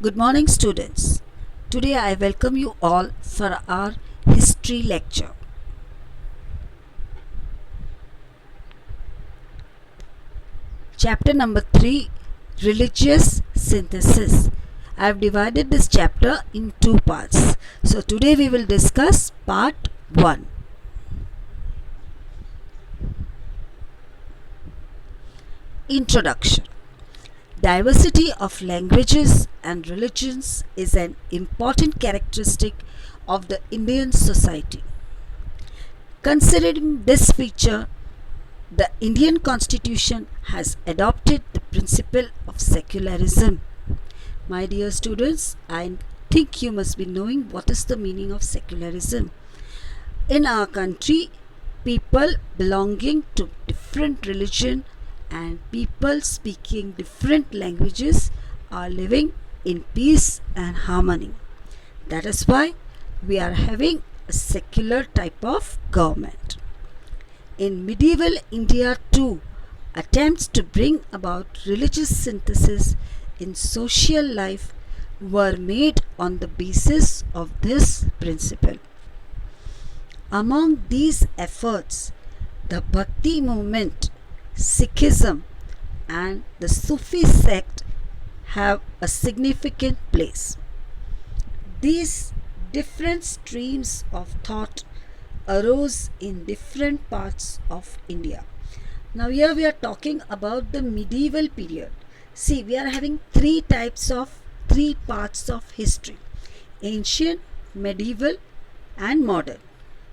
Good morning, students. Today I welcome you all for our history lecture. Chapter number 3, Religious Synthesis. I have divided this chapter in two parts. So today we will discuss part 1. Introduction. Diversity of languages and religions is an important characteristic of the Indian society. Considering this feature, the Indian Constitution has adopted the principle of secularism. My dear students, I think you must be knowing what is the meaning of secularism. In our country, people belonging to different religion and people speaking different languages are living in peace and harmony. That is why we are having a secular type of government. In medieval India too, attempts to bring about religious synthesis in social life were made on the basis of this principle. Among these efforts, the Bhakti Movement, Sikhism and the Sufi sect have a significant place. These different streams of thought arose in different parts of India. Now here we are talking about the medieval period. See, we are having three parts of history: ancient, medieval and modern.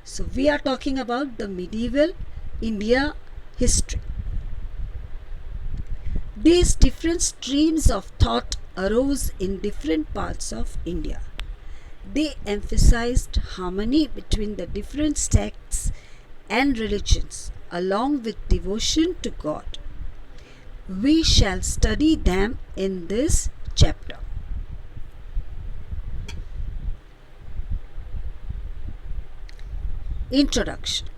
So we are talking about the medieval India history. These different streams of thought arose in different parts of India. They emphasized harmony between the different sects and religions, along with devotion to God. We shall study them in this chapter. Introduction.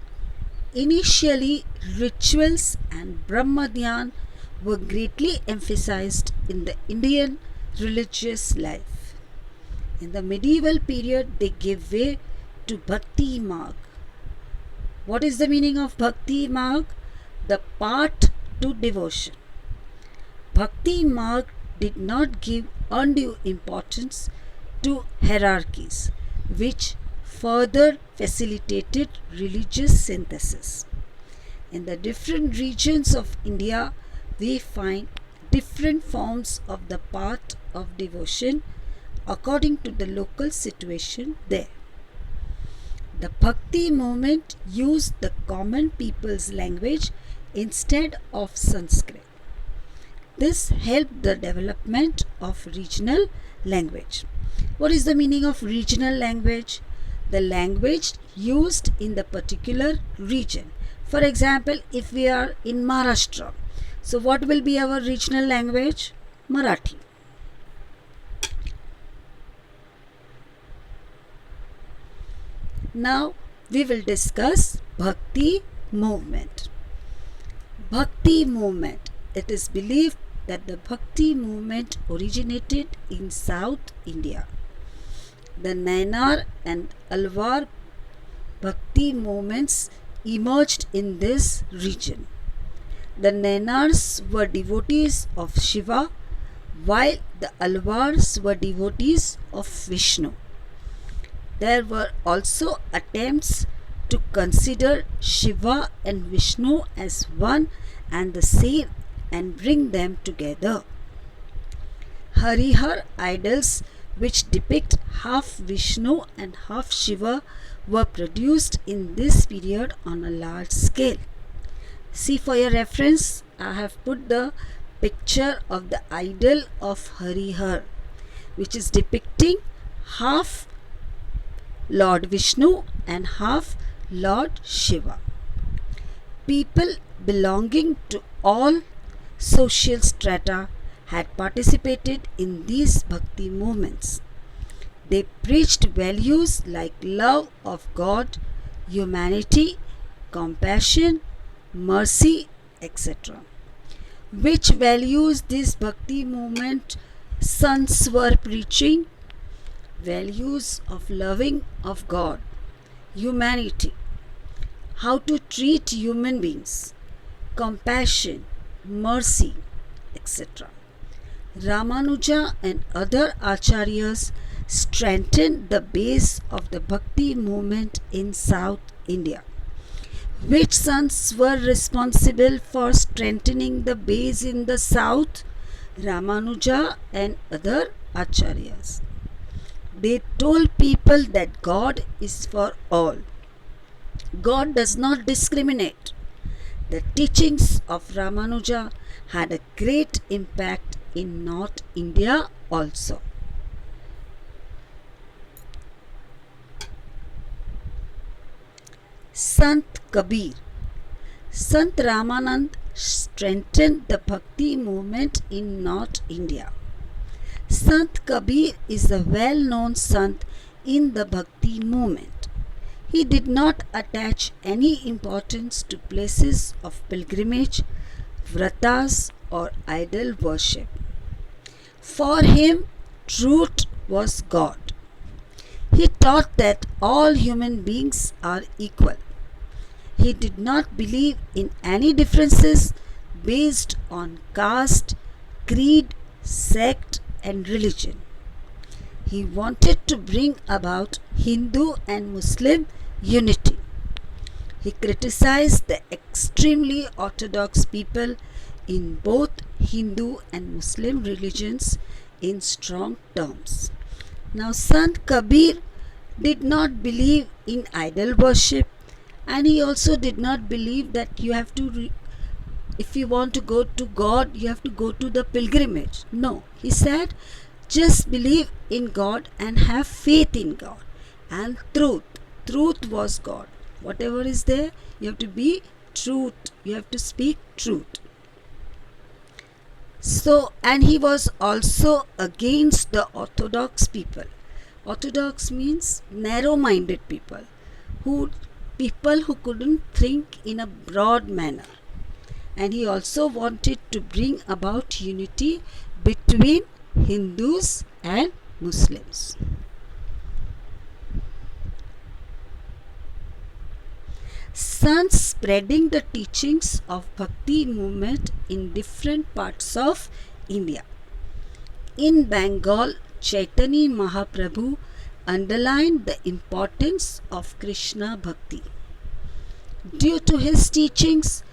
Initially, rituals and Brahmadhyan were greatly emphasized in the Indian religious life. In the medieval period, they gave way to Bhakti Marg. What is the meaning of Bhakti Marg? The path to devotion. Bhakti Marg did not give undue importance to hierarchies, which further facilitated religious synthesis. In the different regions of India, we find different forms of the path of devotion according to the local situation there. The Bhakti movement used the common people's language instead of Sanskrit. This helped the development of regional language. What is the meaning of regional language? The language used in the particular region. For example, if we are in Maharashtra, so what will be our regional language? Marathi. Now we will discuss Bhakti movement. Bhakti movement. It is believed that the Bhakti movement originated in South India. The Nainar and Alwar Bhakti movements emerged in this region. The Nainars were devotees of Shiva, while the Alwars were devotees of Vishnu. There were also attempts to consider Shiva and Vishnu as one and the same and bring them together. Harihar idols, which depict half Vishnu and half Shiva, were produced in this period on a large scale. See, for your reference, I have put the picture of the idol of Harihar, which is depicting half Lord Vishnu and half Lord Shiva. People belonging to all social strata had participated in these Bhakti movements. They preached values like love of God, humanity, compassion, mercy, etc. Which values this Bhakti movement Sons were preaching values of loving of God, humanity, how to treat human beings, compassion, mercy, etc. Ramanuja and other acharyas strengthened the base of the Bhakti movement in South India. Which sons were responsible for strengthening the base in the south? Ramanuja and other acharyas. They told people that God is for all. God does not discriminate. The teachings of Ramanuja had a great impact in North India also. Sant Kabir. Sant Ramanand strengthened the Bhakti movement in North India. Sant Kabir is a well-known Sant in the Bhakti movement. He did not attach any importance to places of pilgrimage, vratas or idol worship. For him, truth was God. He taught that all human beings are equal. He did not believe in any differences based on caste, creed, sect, and religion. He wanted to bring about Hindu and Muslim unity. He criticized the extremely orthodox people in both Hindu and Muslim religions in strong terms. Now, Sant Kabir did not believe in idol worship, and he also did not believe that you have to, if you want to go to God, you have to go to the pilgrimage. No, he said, just believe in God and have faith in God. And truth. Truth was God. Whatever is there, you have to be truth. You have to speak truth. So, and he was also against the orthodox people. Orthodox means narrow-minded people who couldn't think in a broad manner. And he also wanted to bring about unity between Hindus and Muslims. Sons spreading the teachings of Bhakti movement in different parts of India. In Bengal, Chaitanya Mahaprabhu underlined the importance of Krishna Bhakti. Due to his teachings,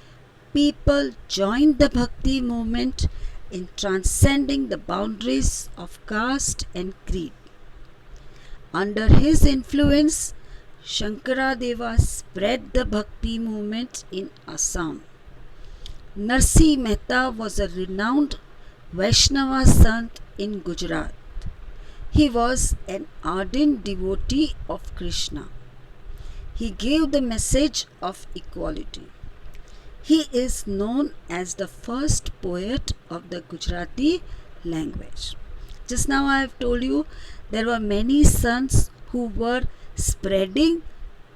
people joined the Bhakti movement in transcending the boundaries of caste and creed. Under his influence, Shankaradeva spread the Bhakti movement in Assam. Narsi Mehta was a renowned Vaishnava Sant in Gujarat. He was an ardent devotee of Krishna. He gave the message of equality. He is known as the first poet of the Gujarati language. Just now I have told you there were many sons who were spreading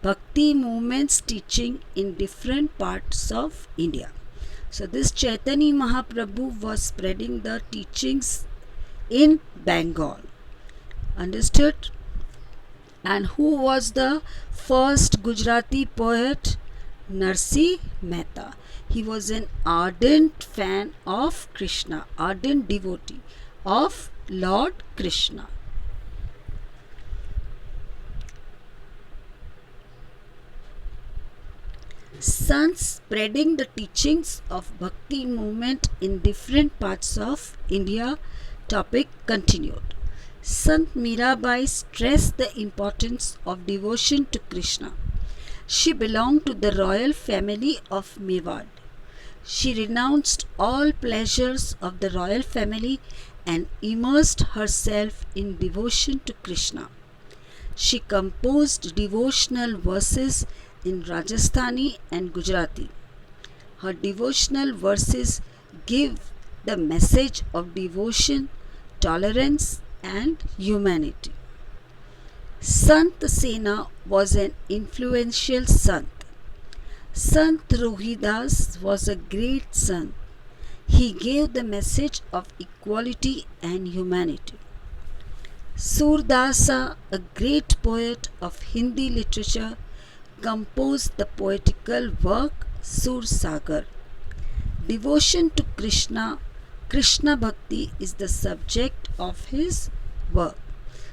Bhakti movement's teaching in different parts of India. So this Chaitanya Mahaprabhu was spreading the teachings in Bengal. Understood? And who was the first Gujarati poet? Narsi Mehta. He was an ardent fan of Krishna, ardent devotee of Lord Krishna. Sons spreading the teachings of Bhakti movement in different parts of India. Topic continued. Sant Mirabai stressed the importance of devotion to Krishna. She belonged to the royal family of Mewad. She renounced all pleasures of the royal family and immersed herself in devotion to Krishna. She composed devotional verses in Rajasthani and Gujarati. Her devotional verses give the message of devotion, tolerance, and humanity. Sant Sena was an influential sant. Sant Rohidas was a great sant. He gave the message of equality and humanity. Surdasa, a great poet of Hindi literature, composed the poetical work Sur Sagar. Devotion to Krishna, Krishna Bhakti is the subject of his work.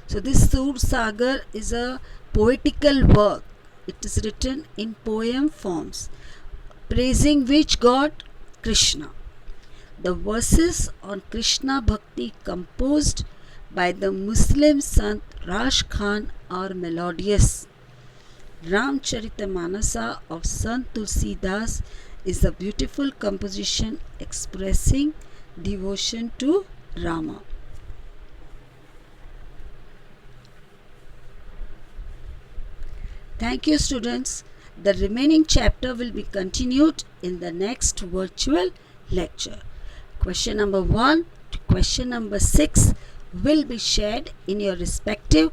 So this Sur Sagar is a poetical work. It is written in poem forms, praising which god? Krishna. The verses on Krishna Bhakti composed by the Muslim Sant Raj Khan are melodious. Ramcharitamanasa of Sant Tulsidas is a beautiful composition expressing devotion to Rama. Thank you, students. The remaining chapter will be continued in the next virtual lecture. Question number 1 to question number 6 will be shared in your respective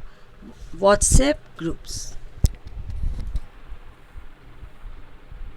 WhatsApp groups.